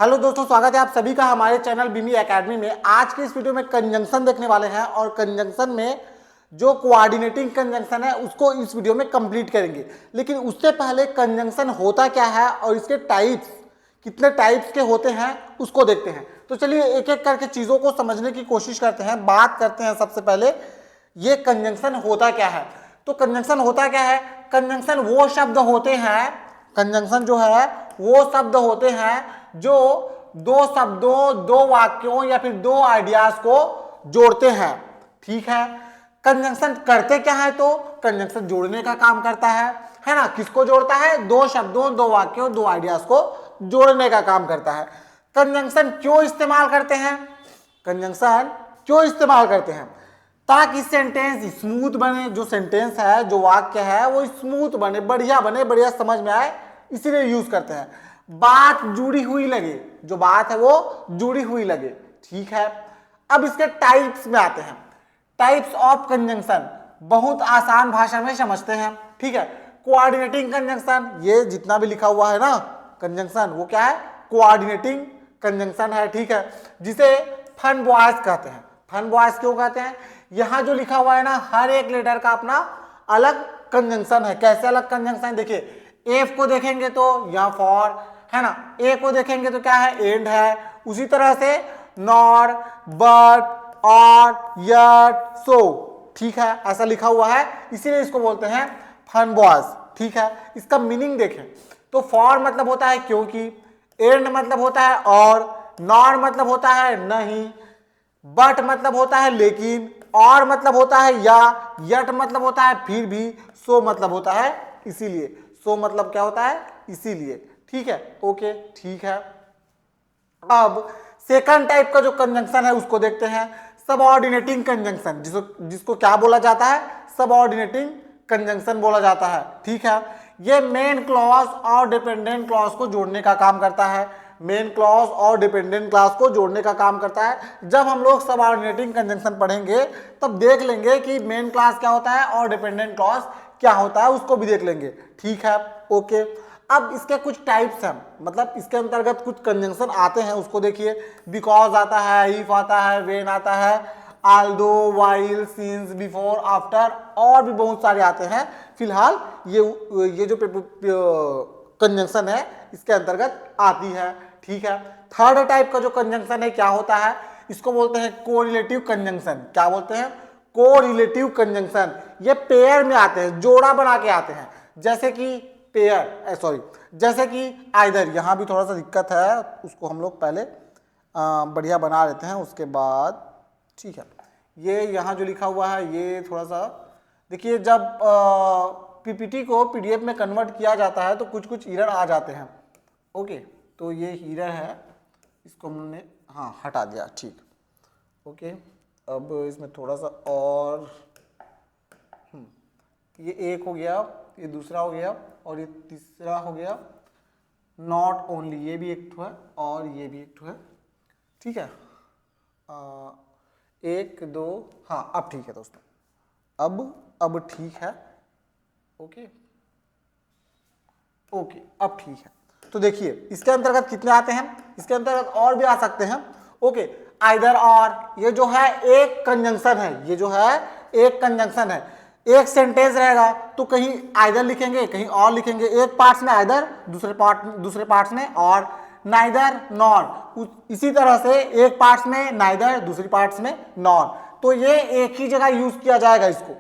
Hello दोस्तों, स्वागत है आप सभी का हमारे चैनल बीमी एकेडमी में। आज के इस वीडियो में कंजंक्शन देखने वाले हैं और कंजंक्शन में जो कोऑर्डिनेटिंग कंजंक्शन है उसको इस वीडियो में कंप्लीट करेंगे। लेकिन उससे पहले कंजंक्शन होता क्या है और इसके टाइप्स कितने टाइप्स के होते हैं उसको देखते हैं। तो चलिए एक एक करके चीज़ों को समझने की कोशिश करते हैं। बात करते हैं सबसे पहले ये कंजंक्शन होता क्या है। तो कंजंक्शन होता क्या है, कंजंक्शन वो शब्द होते हैं, कंजंक्शन जो है वो शब्द होते हैं जो दो शब्दों, दो वाक्यों या फिर दो आइडियाज को जोड़ते हैं। ठीक है, कंजंक्शन करते क्या है, तो कंजंक्शन जोड़ने का काम करता है ना। किसको जोड़ता है? दो शब्दों, दो वाक्यों, दो आइडियाज को जोड़ने का काम करता है। कंजंक्शन क्यों इस्तेमाल करते हैं? कंजंक्शन क्यों इस्तेमाल करते हैं? ताकि सेंटेंस स्मूथ बने, जो सेंटेंस है, जो वाक्य है वो स्मूथ बने, बढ़िया समझ में आए, इसीलिए यूज करते हैं। बात जुड़ी हुई लगे, जो बात है वो जुड़ी हुई लगे। ठीक है, अब इसके टाइप्स में आते हैं। टाइप्स ऑफ कंजंक्शन बहुत आसान भाषा में समझते हैं। ठीक है, कोऑर्डिनेटिंग कंजंक्शन, ये जितना भी लिखा हुआ है ना कंजंक्शन, वो क्या है? कोऑर्डिनेटिंग कंजंक्शन है। ठीक है, जिसे फन बॉयज कहते हैं। फन बॉयज क्यों कहते हैं? यहां जो लिखा हुआ है ना, हर एक लेटर का अपना अलग कंजंक्शन है। कैसे अलग कंजंक्शन? देखिए, एफ को देखेंगे तो या फॉर है ना, ए को देखेंगे तो क्या है? एंड है। उसी तरह से नॉर, बट, और, यट, सो। ठीक है, ऐसा लिखा हुआ है, इसीलिए इसको बोलते हैं फन बॉयज। ठीक है, इसका मीनिंग देखें तो फॉर मतलब होता है क्योंकि, एंड मतलब होता है और, नॉर मतलब होता है नहीं, बट मतलब होता है लेकिन, और मतलब होता है या, यट मतलब होता है फिर भी, सो मतलब होता है इसीलिए। सो मतलब क्या होता है? इसीलिए। ठीक है, ओके, ठीक है। अब सेकंड टाइप का जो कंजंक्शन है उसको देखते हैं, सबऑर्डिनेटिंग कंजंक्शन, जिसको क्या बोला जाता है? सबऑर्डिनेटिंग कंजंक्शन बोला जाता है। ठीक है, ये मेन क्लॉज और डिपेंडेंट क्लॉज को जोड़ने का काम करता है। मेन क्लॉज और डिपेंडेंट क्लॉज को जोड़ने का काम करता है। जब हम लोग सबऑर्डिनेटिंग कंजंक्शन पढ़ेंगे तब देख लेंगे कि मेन क्लॉज क्या होता है और डिपेंडेंट क्लॉज क्या होता है, उसको भी देख लेंगे। ठीक है, ओके। अब इसके कुछ टाइप्स हैं, मतलब इसके अंतर्गत कुछ कंजंक्शन आते हैं, उसको देखिए। बिकॉज आता है, इफ आता है, व्हेन आता है, Aldous, while, since, before, after, और भी बहुत सारे आते हैं। फिलहाल ये जो कंजंक्शन है इसके अंतर्गत आती है। ठीक है, थर्ड टाइप का जो कंजंक्शन है क्या होता है? इसको बोलते हैं कोरिलेटिव कंजंक्शन। क्या बोलते हैं? Correlative conjunction. ये पेयर में आते हैं, जोड़ा बना के आते हैं। जैसे कि पेयर, जैसे कि आइदर, यहां भी थोड़ा सा दिक्कत है, उसको हम लोग पहले बढ़िया बना लेते हैं, उसके बाद। ठीक है, ये यहाँ जो लिखा हुआ है ये थोड़ा सा देखिए, जब पीपीटी को पीडीएफ में कन्वर्ट किया जाता है तो कुछ कुछ एरर आ जाते हैं। ओके, तो ये एरर है, इसको हमने हटा दिया। ठीक, ओके। अब इसमें थोड़ा सा और, ये एक हो गया, ये दूसरा हो गया और ये तीसरा हो गया। नॉट ओनली, ये भी एक ठो है और ये भी एक ठो है। ठीक है, एक दो, अब ठीक है दोस्तों, अब ठीक है। ओके, अब ठीक है। तो देखिए इसके अंतर्गत कितने आते हैं, इसके अंतर्गत और भी आ सकते हैं। ओके, आइदर और, ये जो है एक कंजंक्शन है, ये जो है एक कंजंक्शन है। एक सेंटेंस रहेगा तो कहीं आइदर लिखेंगे, कहीं और लिखेंगे। एक पार्ट्स में आइदर, दूसरे पार्ट्स में और, नाइदर, नॉर। इसी तरह से एक पार्ट्स में नाइदर, दूसरी पार्ट्स में नॉर। तो ये एक ही जगह यूज किया जाएगा इसको।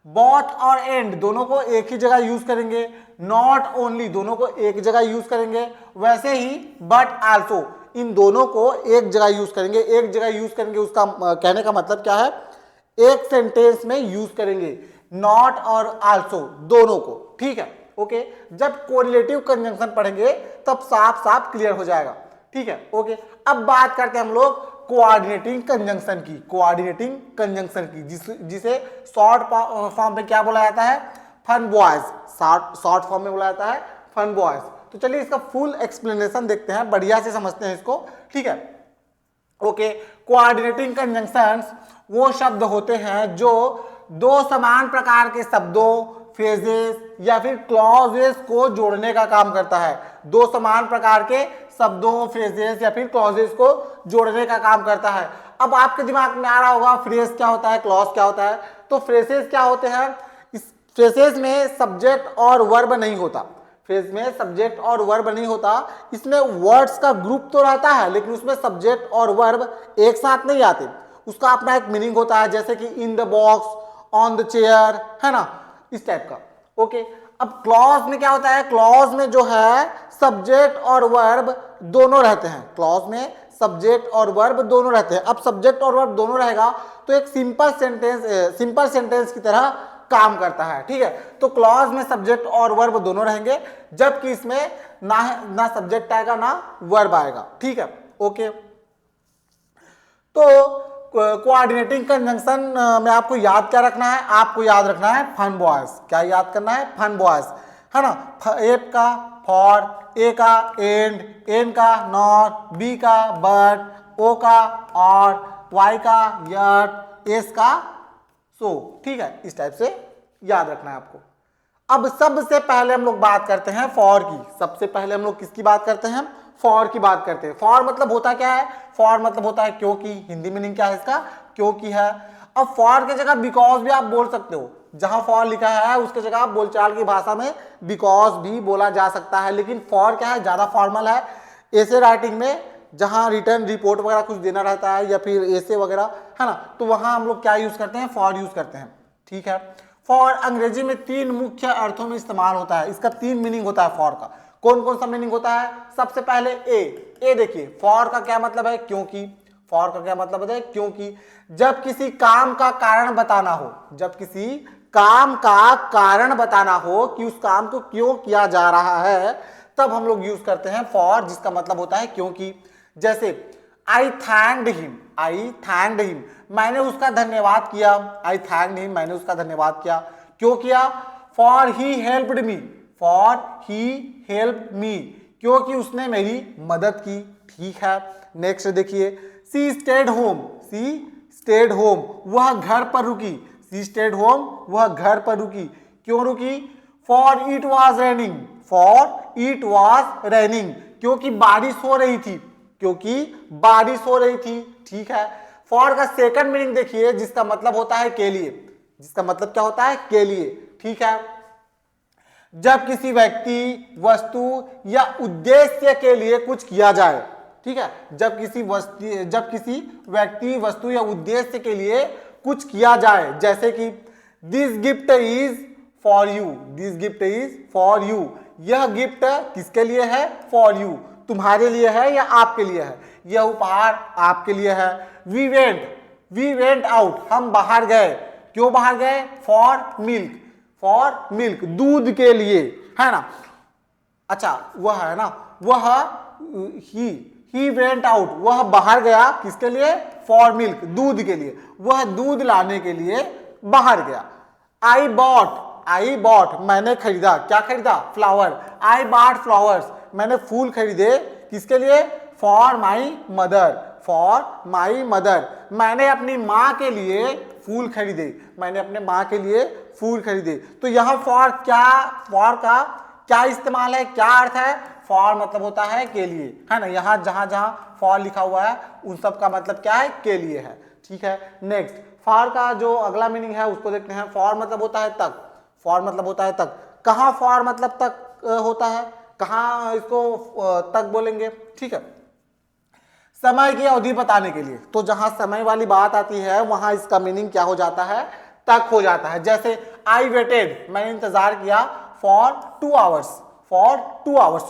बोथ और एंड दोनों को एक ही जगह यूज करेंगे। नॉट ओनली दोनों को एक जगह यूज करेंगे। वैसे ही बट आल्सो, इन दोनों को एक जगह यूज करेंगे। एक जगह यूज करेंगे, उसका कहने का मतलब क्या है? एक सेंटेंस में यूज करेंगे नॉट और आल्सो दोनों को। ठीक है, ओके। जब कोरिलेटिव कंजंक्शन पढ़ेंगे तब साफ साफ क्लियर हो जाएगा। ठीक है, ओके। अब बात करते हैं हम लोग कोऑर्डिनेटिंग कंजंक्शन की, कोऑर्डिनेटिंग कंजंक्शन की, जिसे शॉर्ट फॉर्म में क्या बोला जाता है? Fun boys. शॉर्ट फॉर्म में बोला जाता है फन बॉयज। तो चलिए इसका फुल एक्सप्लेनेशन देखते हैं, बढ़िया से समझते हैं इसको। ठीक है, ओके। कोऑर्डिनेटिंग कंजंक्शंस वो शब्द होते हैं जो दो समान प्रकार के शब्दों, फ्रेजेस या फिर क्लॉजेस को जोड़ने का काम करता है। दो समान प्रकार के शब्दों, फ्रेजेस या फिर क्लॉजेस को जोड़ने का काम करता है। अब आपके दिमाग में आ रहा होगा फ्रेज क्या होता है, क्लॉज क्या होता है। तो फ्रेजेस क्या होते हैं, इस फ्रेजेस में सब्जेक्ट और वर्ब नहीं होता, फ्रेज में सब्जेक्ट और वर्ब नहीं होता, इसमें वर्ड्स का ग्रुप तो रहता है लेकिन उसमें सब्जेक्ट और वर्ब एक साथ नहीं आते, उसका अपना एक मीनिंग होता है, जैसे कि in the box, on the chair, है ना, इस टाइप का। ओके, अब क्लॉज में क्या होता है, क्लॉज में जो है सब्जेक्ट और वर्ब दोनों रहते हैं, क्लॉज में सब्जेक्ट और वर्ब दोनों रहते हैं। अब सब्जेक्ट और वर्ब दोनों रहेगा तो एक सिंपल सेंटेंस की तरह काम करता है, ठीक है। तो क्लॉज में सब्जेक्ट और वर्ब दोनों रहेंगे, जबकि इसमें ना सब्जेक्ट आएगा ना वर्ब आएगा, ठीक है। ओके, तो कोऑर्डिनेटिंग कंजंक्शन में आपको याद क्या रखना है, आपको याद रखना है फन बॉयज। क्या याद करना है, फन बॉयज, है ना। एफ का फॉर, ए का एंड, एन का नॉट, बी का बट, ओ का और, वाई का यट, एस का सो, ठीक है। इस टाइप से याद रखना है आपको। अब सबसे पहले हम लोग बात करते हैं फॉर की। सबसे पहले हम लोग किसकी बात करते हैं, फॉर की बात करते हैं। फॉर मतलब होता क्या है, फॉर मतलब होता है क्योंकि, हिंदी मीनिंग क्या है इसका, क्योंकि है। अब फॉर की जगह बिकॉज भी आप बोल सकते हो, जहां फॉर लिखा है उसके जगह आप बोलचाल की भाषा में बिकॉज भी बोला जा सकता है, लेकिन फॉर क्या है, ज्यादा फॉर्मल है। ऐसे राइटिंग में जहां रिटर्न रिपोर्ट वगैरह कुछ देना रहता है या फिर ऐसे वगैरह, है ना, तो वहां हम लोग क्या यूज करते हैं, फॉर यूज करते हैं, ठीक है। फॉर अंग्रेजी में 3 मुख्य अर्थों में इस्तेमाल होता है, इसका 3 मीनिंग होता है फॉर का। कौन कौन सा मीनिंग होता है, सबसे पहले ए देखिए, फॉर का क्या मतलब है, क्योंकि। फॉर का क्या मतलब है, क्योंकि। जब किसी काम का कारण बताना हो, जब किसी काम का कारण बताना हो कि उस काम को क्यों किया जा रहा है, तब हम लोग यूज करते हैं फॉर, जिसका मतलब होता है क्योंकि। जैसे आई थैंक्ड हिम, मैंने उसका धन्यवाद किया। आई थैंक्ड हिम, मैंने उसका धन्यवाद किया। क्यों किया, फॉर ही हेल्प्ड मी, क्योंकि उसने मेरी मदद की, ठीक है। नेक्स्ट देखिए, सी स्टेड होम, वह घर पर रुकी। सी स्टेड होम, वह घर पर रुकी। क्यों रुकी, फॉर इट वॉज रेनिंग, क्योंकि बारिश हो रही थी, ठीक है। फॉर का सेकंड मीनिंग देखिए, जिसका मतलब होता है के लिए, जिसका मतलब क्या होता है, के लिए, ठीक है। जब किसी व्यक्ति, वस्तु या उद्देश्य के लिए कुछ किया जाए, ठीक है। जब किसी व्यक्ति, वस्तु या उद्देश्य के लिए कुछ किया जाए, जैसे कि this gift is for you, यह गिफ्ट किसके लिए है, फॉर यू, तुम्हारे लिए है या आपके लिए है, यह उपहार आपके लिए है। वी वेंट आउट, हम बाहर गए। क्यों बाहर गए, फॉर मिल्क, दूध के लिए, है ना। अच्छा, वह है ना, वह ही वेंट आउट, वह बाहर गया, किसके लिए, फॉर मिल्क, दूध के लिए, वह दूध लाने के लिए बाहर गया। आई बॉट, मैंने खरीदा, क्या खरीदा, फ्लावर। आई बॉट फ्लावर्स, मैंने फूल खरीदे, किसके लिए, फॉर माई मदर, मैंने अपनी माँ के लिए फूल खरीदे, तो यहाँ फॉर का क्या इस्तेमाल है, क्या अर्थ है, फॉर मतलब होता है के लिए, है ना। यहाँ जहां जहां फॉर लिखा हुआ है उन सब का मतलब क्या है, के लिए है, ठीक है। नेक्स्ट, फॉर का जो अगला मीनिंग है उसको देखते हैं। फॉर मतलब होता है तक, कहाँ फॉर मतलब तक होता है, कहाँ इसको तक बोलेंगे, ठीक है। समय की अवधि बताने के लिए, तो जहां समय वाली बात आती है वहां इसका मीनिंग क्या हो जाता है, तक हो जाता है। जैसे आई वेटेड, मैंने इंतजार किया, फॉर 2 आवर्स,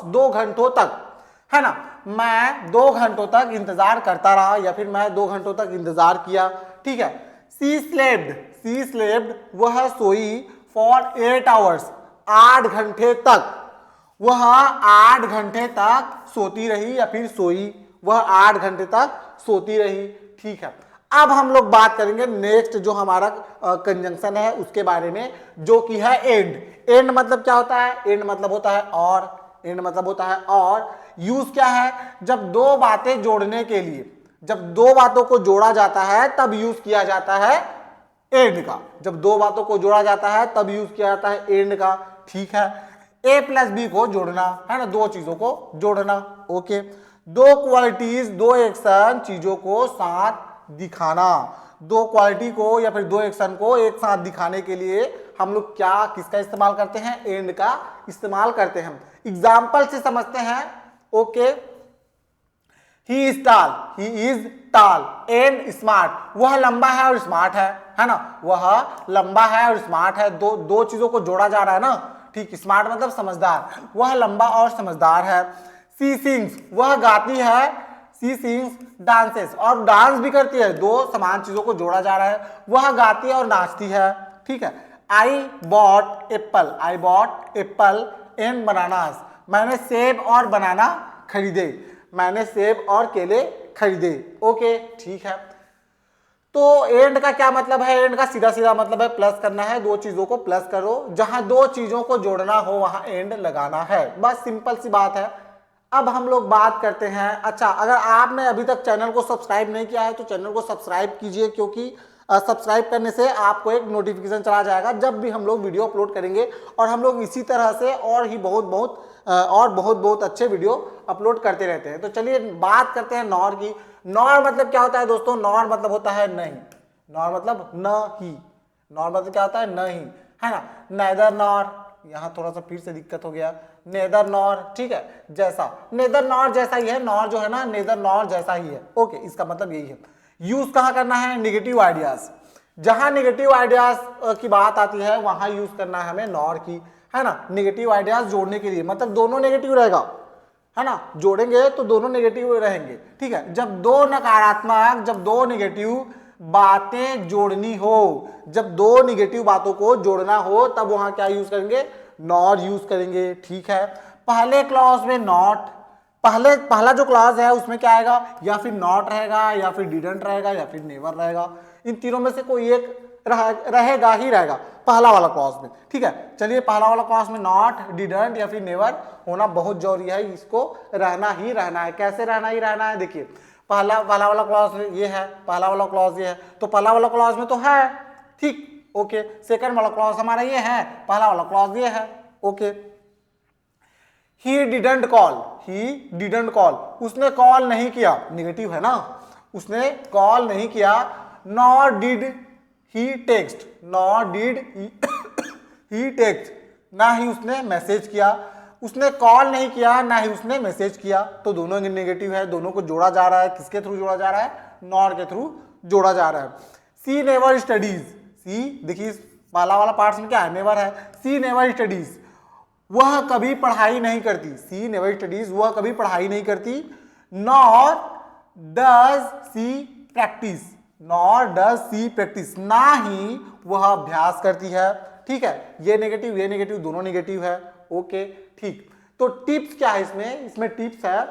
2 घंटों तक, है ना। मैं 2 घंटों तक इंतजार करता रहा या फिर मैं 2 घंटों तक इंतजार किया, ठीक है। सी स्लेप्ड, वह सोई, फॉर 8 आवर्स, 8 घंटे तक, वह 8 घंटे तक सोती रही या फिर सोई, वह 8 घंटे तक सोती रही, ठीक है। अब हम लोग बात करेंगे नेक्स्ट जो हमारा कंजंक्शन है उसके बारे में, जो कि है एंड मतलब क्या होता है, एंड मतलब होता है और, यूज क्या है, जब 2 बातें जोड़ने के लिए, जब 2 बातों को जोड़ा जाता है तब यूज किया जाता है एंड का, जब 2 बातों को जोड़ा जाता है तब यूज किया जाता है एंड का, ठीक है। ए प्लस बी को जोड़ना, है ना, दो चीजों को जोड़ना। ओके, दो क्वालिटीज, दो एक्शन, चीजों को साथ दिखाना। दो क्वालिटी को या फिर दो एक्शन को एक साथ दिखाने के लिए हम लोग क्या, किसका इस्तेमाल करते हैं? एंड का इस्तेमाल करते हैं। एग्जाम्पल से समझते हैं। ओके, ही इज टाल, ही इज टाल एंड स्मार्ट, वह लंबा है और स्मार्ट है ना, वह लंबा है और स्मार्ट है। दो चीजों को जोड़ा जा रहा है ना, ठीक। स्मार्ट मतलब समझदार, वह लंबा और समझदार है। सी सिंग्स, वह गाती है। सी सिंग्स डांसेस, और डांस भी करती है। दो समान चीजों को जोड़ा जा रहा है, वह गाती है और नाचती है, ठीक है। I bought Apple, I bought Apple and bananas, मैंने सेब और बनाना खरीदे, मैंने सेब और केले खरीदे। ओके, ठीक है। तो एंड का क्या मतलब है? एंड का सीधा सीधा मतलब है प्लस करना है, दो चीजों को प्लस करो, जहां दो चीजों को जोड़ना हो वहां एंड लगाना है, बस सिंपल सी बात है। अब हम लोग बात करते हैं, अच्छा, अगर आपने अभी तक चैनल को सब्सक्राइब नहीं किया है तो चैनल को सब्सक्राइब कीजिए, क्योंकि सब्सक्राइब करने से आपको एक नोटिफिकेशन चला जाएगा जब भी हम लोग वीडियो अपलोड करेंगे। और हम लोग इसी तरह से और ही बहुत अच्छे वीडियो अपलोड करते रहते हैं। तो चलिए बात करते हैं नॉर की। नॉर मतलब क्या होता है दोस्तों? नॉर मतलब होता है नहीं, नॉर मतलब नहीं, नॉर मतलब क्या होता है? नहीं, है ना। नेदर नॉर, यहाँ थोड़ा सा फिर से दिक्कत हो गया, नेदर नॉर, ठीक है, जैसा, नेदर नॉर जैसा ही है, नॉर जो है ना नेदर नॉर जैसा ही है। ओके, इसका मतलब यही है। यूज कहाँ करना है? नेगेटिव आइडियाज, जहां नेगेटिव आइडियाज की बात आती है वहां यूज करना है हमें नॉर की, है ना। नेगेटिव आइडियाज जोड़ने के लिए, मतलब दोनों नेगेटिव रहेगा, है ना, जोड़ेंगे तो दोनों नेगेटिव रहेंगे, ठीक है। जब दो नकारात्मक, जब दो नेगेटिव बातें जोड़नी हो, जब दो नेगेटिव बातों को जोड़ना हो, तब वहां क्या यूज करेंगे? नॉर यूज करेंगे, ठीक है। पहले क्लॉज में नॉट, पहला जो क्लॉज है उसमें क्या आएगा? या फिर नॉट रहेगा, या फिर डिडंट रहेगा, या फिर नेवर रहेगा। इन तीनों में से कोई एक रहेगा ही रहेगा पहला वाला क्लॉज में, ठीक है। चलिए, पहला वाला क्लॉज में नॉट, डिडंट या फिर नेवर होना बहुत जरूरी है, इसको रहना ही रहना है। कैसे रहना ही रहना है? देखिए, पहला वाला क्लॉज ये है, पहला वाला क्लॉज ये है, तो पहला वाला क्लॉज में तो है, ठीक, ओके। सेकंड वाला क्लॉज हमारा ये है, पहला वाला क्लॉज ये है, okay. He didn't call, he didn't call, उसने कॉल नहीं किया, निगेटिव है ना, उसने कॉल नहीं किया। Nor did he text, nor did he text, ना ही उसने मैसेज किया। उसने कॉल नहीं किया, ना ही उसने मैसेज किया, तो दोनों नेगेटिव है, दोनों को जोड़ा जा रहा है। किसके थ्रू जोड़ा जा रहा है? नॉर के थ्रू जोड़ा जा रहा है। सी नेवर स्टडीज, सी देखिए पहला वाला पार्ट में क्या है? नेवर है। सी नेवर स्टडीज, वह कभी पढ़ाई नहीं करती, सी नेवर स्टडीज, वह कभी पढ़ाई नहीं करती। Nor does she practice, nor does she practice, ना ही वह अभ्यास करती है, ठीक है। ये नेगेटिव दोनों नेगेटिव है, ओके, ठीक। तो टिप्स क्या है इसमें? इसमें टिप्स है,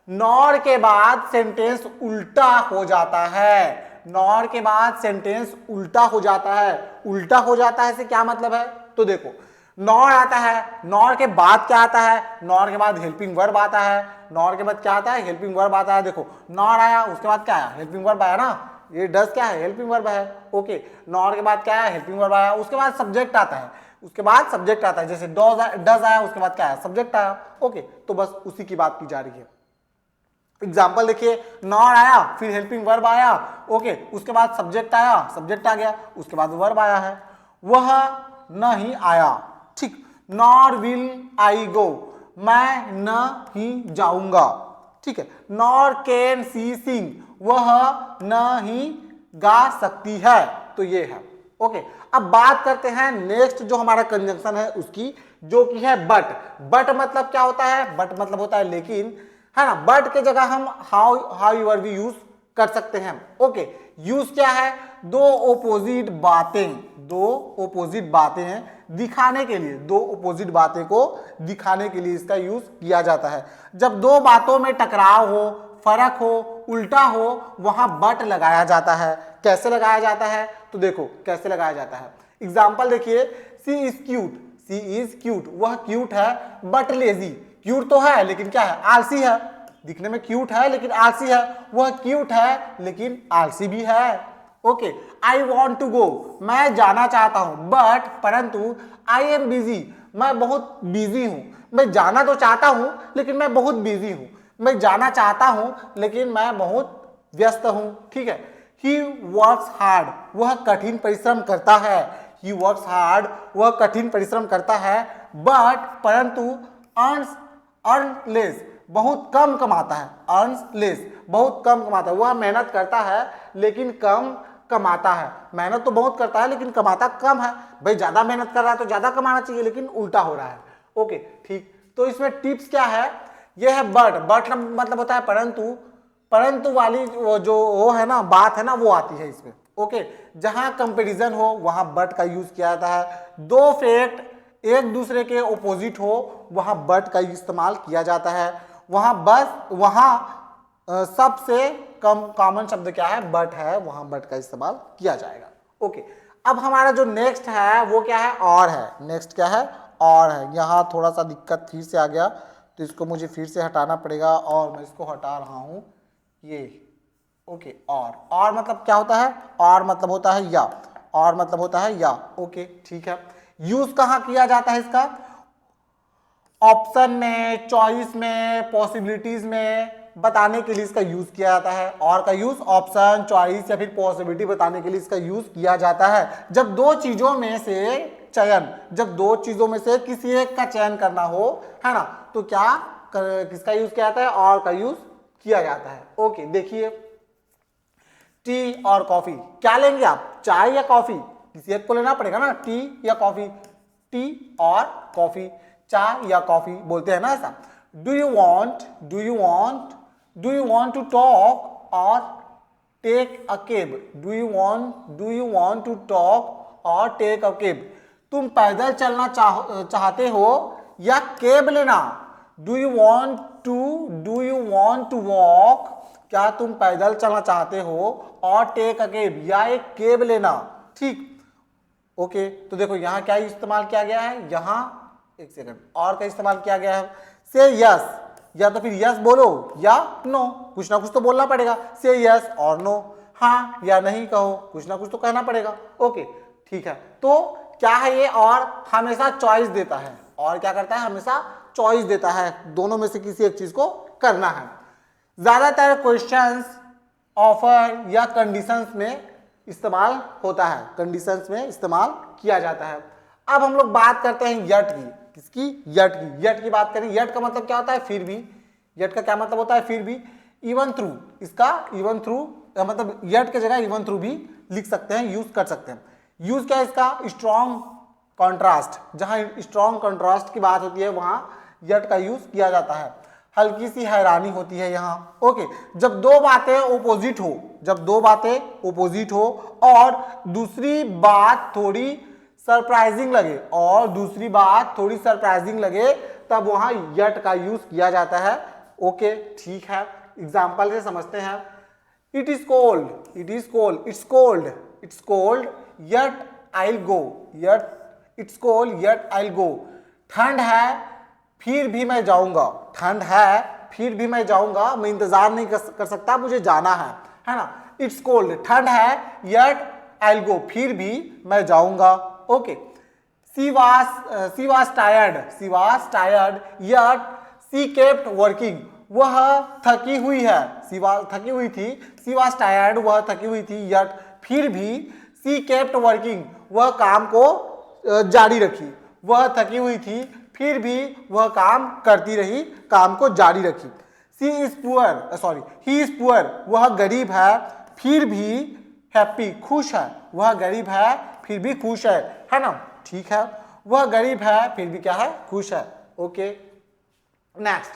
नॉर के बाद सेंटेंस उल्टा हो जाता है, नॉर के बाद सेंटेंस उल्टा हो जाता है। उल्टा हो जाता है से क्या मतलब है? तो देखो, नॉर आता है, नॉर के बाद क्या आता है? नॉर के बाद हेल्पिंग वर्ब आता है, नॉर के बाद क्या आता है? हेल्पिंग वर्ब आता है। देखो, नॉर आया, उसके बाद क्या आया? हेल्पिंग वर्ब आया ना, ये डज क्या है? हेल्पिंग वर्ब है, ओके। नॉर के बाद क्या है? हेल्पिंग वर्ब आया, उसके बाद सब्जेक्ट आता है, उसके बाद सब्जेक्ट आता है, जैसे डज आया, उसके बाद क्या है? सब्जेक्ट आया, ओके। तो बस उसी की बात की जा रही है। एग्जाम्पल देखिए, नॉर आया, फिर हेल्पिंग वर्ब आया, ओके, उसके बाद सब्जेक्ट आया, सब्जेक्ट आ गया, उसके बाद वर्ब आया है। वह नहीं आया, ठीक। नॉर विल आई गो, मैं नहीं जाऊंगा, ठीक है। नॉर कैन सी सिंग, वह नहीं गा सकती है, तो ये है, ओके। अब बात करते हैं नेक्स्ट जो हमारा कंजंक्शन है उसकी, जो कि है बट। बट मतलब क्या होता है? बट मतलब होता है लेकिन, है ना। बट के जगह हम हाउ यूर भी यूज कर सकते हैं, ओके। यूज क्या है? दो ओपोजिट बातें, दो ओपोजिट बातें दिखाने के लिए, दो ओपोजिट बातें को दिखाने के लिए इसका यूज किया जाता है। जब दो बातों में टकराव हो, फर्क हो, उल्टा हो, वहां बट लगाया जाता है। कैसे लगाया जाता है? तो देखो कैसे लगाया जाता है। एग्जाम्पल देखिए, she is cute, she is cute, वह क्यूट है बट लेजी, क्यूट तो है लेकिन क्या है? आलसी है। दिखने में क्यूट है लेकिन आलसी है, वह क्यूट है लेकिन आलसी भी है, okay. I want to go, मैं जाना चाहता हूं, बट परंतु आई एम बिजी, मैं बहुत बिजी हूं, मैं जाना तो चाहता हूं लेकिन मैं बहुत बिजी हूं, मैं जाना चाहता हूं लेकिन मैं बहुत व्यस्त हूं, ठीक है। ही वर्क्स हार्ड, वह कठिन परिश्रम करता है, ही वर्क्स हार्ड, वह कठिन परिश्रम करता है, बट परंतु अर्न लेस, बहुत कम कमाता है, अर्न लेस, बहुत कम कमाता है, वह मेहनत करता है लेकिन कम कमाता है, मेहनत तो बहुत करता है लेकिन कमाता कम है। भाई ज्यादा मेहनत कर रहा है तो ज्यादा कमाना चाहिए, लेकिन उल्टा हो रहा है। ओके ठीक, तो इसमें टिप्स क्या है, यह है बट मतलब होता है परंतु, परंतु वाली वो है ना, बात है ना, वो आती है इसमें। ओके, जहां कंपैरिजन हो वहां बट का यूज किया जाता है, दो फैक्ट एक दूसरे के ओपोजिट हो वहां बट का इस्तेमाल किया जाता है, वहां सबसे कम कॉमन शब्द क्या है, बट है, वहां बट का इस्तेमाल किया जाएगा। ओके, अब हमारा जो नेक्स्ट है वो क्या है, और है। नेक्स्ट क्या है, और है। यहाँ थोड़ा सा दिक्कत फिर से आ गया तो इसको मुझे फिर से हटाना पड़ेगा, और मैं इसको हटा रहा हूं ये। ओके, और मतलब क्या होता है, और मतलब होता है या, और मतलब होता है या। ओके ठीक है, यूज कहां किया जाता है इसका, ऑप्शन में, चॉइस में, पॉसिबिलिटीज में बताने के लिए इसका यूज किया जाता है। और का यूज ऑप्शन, चॉइस या फिर पॉसिबिलिटी बताने के लिए इसका यूज किया जाता है जब दो चीजों में से चयन, जब दो चीजों में से किसी एक का चयन करना हो, है ना, तो किसका यूज किया जाता है, और का यूज किया जाता है। ओके देखिए, टी और कॉफी, क्या लेंगे आप, चाय या कॉफी, किसी एक को लेना पड़ेगा ना, टी या कॉफी, टी और कॉफी, चाय या कॉफी बोलते हैं ना ऐसा। Do you want to talk or take a cab, do you want to talk or take a cab, तुम पैदल चलना चाहते हो या केब लेना, do you want to walk, क्या तुम पैदल चलना चाहते हो, और टेक अ केब, या एक केब लेना, ठीक। ओके, तो देखो यहां क्या इस्तेमाल किया गया है, यहां एक सेकंड, और का इस्तेमाल किया गया है, से यस, या तो फिर यस बोलो या नो, कुछ ना कुछ तो बोलना पड़ेगा, से यस और नो, हाँ या नहीं कहो, कुछ ना कुछ तो कहना पड़ेगा। ओके ठीक है, तो क्या है ये, और हमेशा चॉइस देता है, और क्या करता है, हमेशा चॉइस देता है, दोनों में से किसी एक चीज को करना है। ज्यादातर क्वेश्चंस ऑफर या कंडीशंस में इस्तेमाल होता है, कंडीशंस में इस्तेमाल किया जाता है। अब हम लोग बात करते हैं यट की, किसकी, यट की बात करें। यट का मतलब क्या होता है, फिर भी, यट का क्या मतलब होता है, फिर भी, इवन थ्रू, इसका इवन थ्रू मतलब यट की जगह इवन थ्रू भी लिख सकते हैं, यूज कर सकते हैं। यूज क्या है इसका, स्ट्रॉन्ग कॉन्ट्रास्ट, जहां स्ट्रॉन्ग कॉन्ट्रास्ट की बात होती है वहां यट का यूज किया जाता है। हल्की सी हैरानी होती है यहाँ। ओके, जब दो बातें ओपोजिट हो, जब दो बातें ओपोजिट हो और दूसरी बात थोड़ी सरप्राइजिंग लगे, और दूसरी बात थोड़ी सरप्राइजिंग लगे, तब वहां यट का यूज किया जाता है। ओके ठीक है, एग्जाम्पल से समझते हैं। It is cold, it's cold yet I go, it's cold yet I go, ठंड है फिर भी मैं जाऊंगा, ठंड है फिर भी मैं जाऊंगा, मैं इंतजार नहीं कर सकता, मुझे जाना है ना। इट्स कोल्ड, ठंड है, यट आई गो, फिर भी मैं जाऊंगा। Okay, she was tired yet she kept working, वह थकी हुई है, थकी हुई थी, शी वाज टायर्ड, वह थकी हुई थी, यट फिर भी शी केप्ट वर्किंग, वह काम को जारी रखी, वह थकी हुई थी फिर भी वह काम करती रही, काम को जारी रखी। ही इज पुअर, वह गरीब है फिर भी हैप्पी, खुश है, वह गरीब है फिर भी खुश है ना, ठीक है, वह गरीब है फिर भी क्या है, खुश है। ओके नेक्स्ट,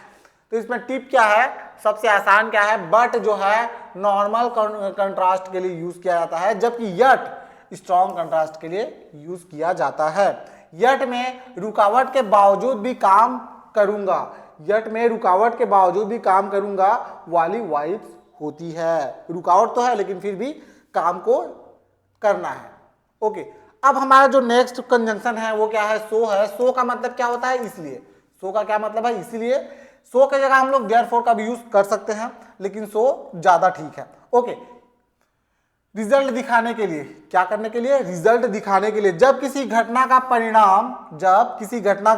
तो इसमें टिप क्या है, सबसे आसान क्या है, बट जो है नॉर्मल कंट्रास्ट के लिए यूज किया जाता है, जबकि यट स्ट्रॉन्ग कंट्रास्ट के लिए यूज किया जाता है। यट में रुकावट के बावजूद भी काम करूंगा, यट में रुकावट के बावजूद भी काम करूंगा वाली वाइब्स होती है, रुकावट तो है लेकिन फिर भी काम को करना है। ओके, अब हमारा जो नेक्स्ट कंजंक्शन है वो क्या है, सो है। सो का मतलब क्या होता है, इसलिए, सो का क्या मतलब है, इसलिए। सो की जगह हम लोग देयरफॉर का भी यूज कर सकते हैं, लेकिन सो ज्यादा ठीक है। ओके, रिजल्ट दिखाने के लिए, क्या करने के लिए, रिजल्ट दिखाने के लिए। जब किसी घटना का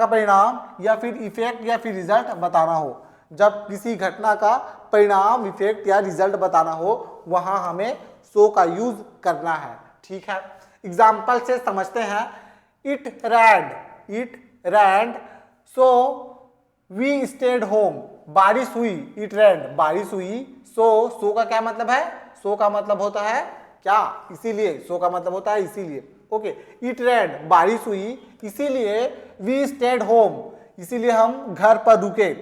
परिणाम या फिर इफेक्ट या फिर रिजल्ट बताना हो, जब किसी घटना का परिणाम, इफेक्ट या रिजल्ट बताना हो, वहां हमें सो का यूज करना है। ठीक है, एग्जाम्पल से समझते हैं। It rained so we stayed home. बारिश हुई, इट रैंड बारिश हुई, सो का क्या मतलब है, सो का मतलब होता है क्या, इसीलिए, सो का मतलब होता है इसीलिए। ओके, इट रैंड बारिश हुई, इसीलिए वी स्टेड होम, इसीलिए हम घर पर रुके।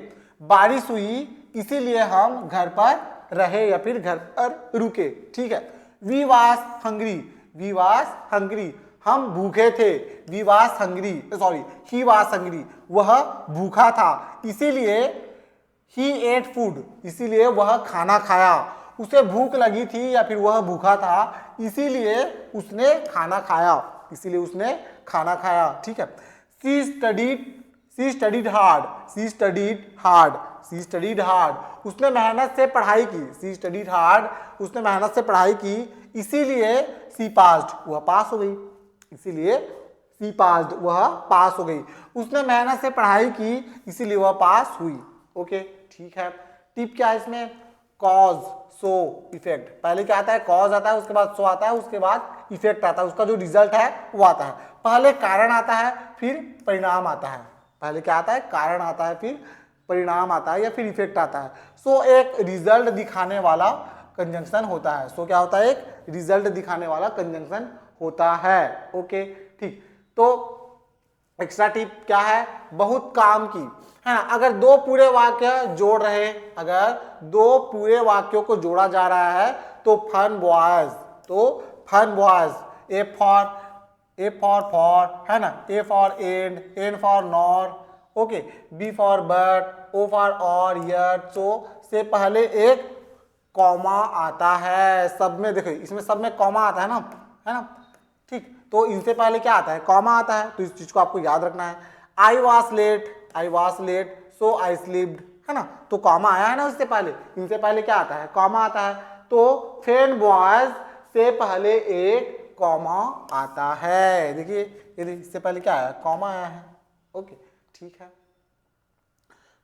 बारिश हुई, इसीलिए हम घर पर रहे या फिर घर पर रुके। ठीक है, वी वाज हंग्री, हम भूखे थे। We was hungry, sorry, he was hungry, वह भूखा था, इसीलिए ही एट फूड, इसीलिए वह खाना खाया। उसे भूख लगी थी या फिर वह भूखा था, इसीलिए उसने खाना खाया, इसीलिए उसने खाना खाया। ठीक है, शी स्टडीड हार्ड, उसने मेहनत से पढ़ाई की। शी स्टडीड हार्ड, उसने मेहनत से पढ़ाई की, इसीलिए शी पास्ड, वह पास हो गई, इसीलिए शी पास्ड, वह पास हो गई। उसने मेहनत से पढ़ाई की, इसीलिए वह पास हुई। ओके, ठीक है। टिप क्या है इसमें, कॉज, सो, इफेक्ट। पहले क्या आता है, कॉज आता है, उसके बाद सो आता है, उसके बाद इफेक्ट आता है, उसका जो रिजल्ट है वो आता है। पहले कारण आता है, फिर परिणाम आता है। पहले क्या आता है, कारण आता है, फिर परिणाम आता है या फिर इफेक्ट आता है। सो एक रिजल्ट दिखाने वाला कंजंक्शन होता है। सो क्या होता है, एक रिजल्ट दिखाने वाला कंजंक्शन होता है। ओके, ठीक। तो एक्स्ट्रा टिप क्या है, बहुत काम की है ना। अगर दो पूरे वाक्य जोड़ रहे, अगर दो पूरे वाक्यों को जोड़ा जा रहा है तो फन बॉयज, ए फॉर है ना, A for N for nor, okay, B for but, O for or, yet, so से पहले एक कॉमा आता है। सब में देखो, इसमें सब में कॉमा आता है ना, ठीक। तो इनसे पहले क्या आता है, कॉमा आता है, तो इस चीज को आपको याद रखना है। I was late so I sleeped, है ना, तो कॉमा आया है ना उससे पहले। इनसे पहले क्या आता है, कॉमा आता है। तो फैन बॉयज से पहले एक कॉमा आता है। देखिए, इससे पहले क्या आया, कॉमा आया है। ओके, ठीक है।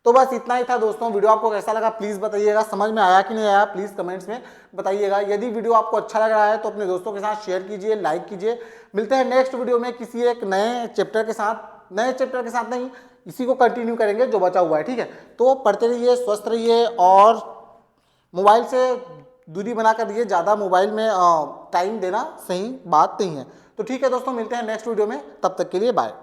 तो बस इतना ही था दोस्तों। वीडियो आपको कैसा लगा प्लीज बताइएगा, समझ में आया कि नहीं आया प्लीज कमेंट्स में बताइएगा। यदि वीडियो आपको अच्छा लग रहा है तो अपने दोस्तों के साथ शेयर कीजिए, लाइक कीजिए। मिलते हैं नेक्स्ट वीडियो में किसी एक नए चैप्टर के साथ नहीं, इसी को कंटिन्यू करेंगे जो बचा हुआ है। ठीक है, तो पढ़ते रहिए, स्वस्थ रहिए और मोबाइल से दूरी बनाकर रहिए। ज़्यादा मोबाइल में टाइम देना सही बात नहीं है। तो ठीक है दोस्तों, मिलते हैं नेक्स्ट वीडियो में, तब तक के लिए बाय।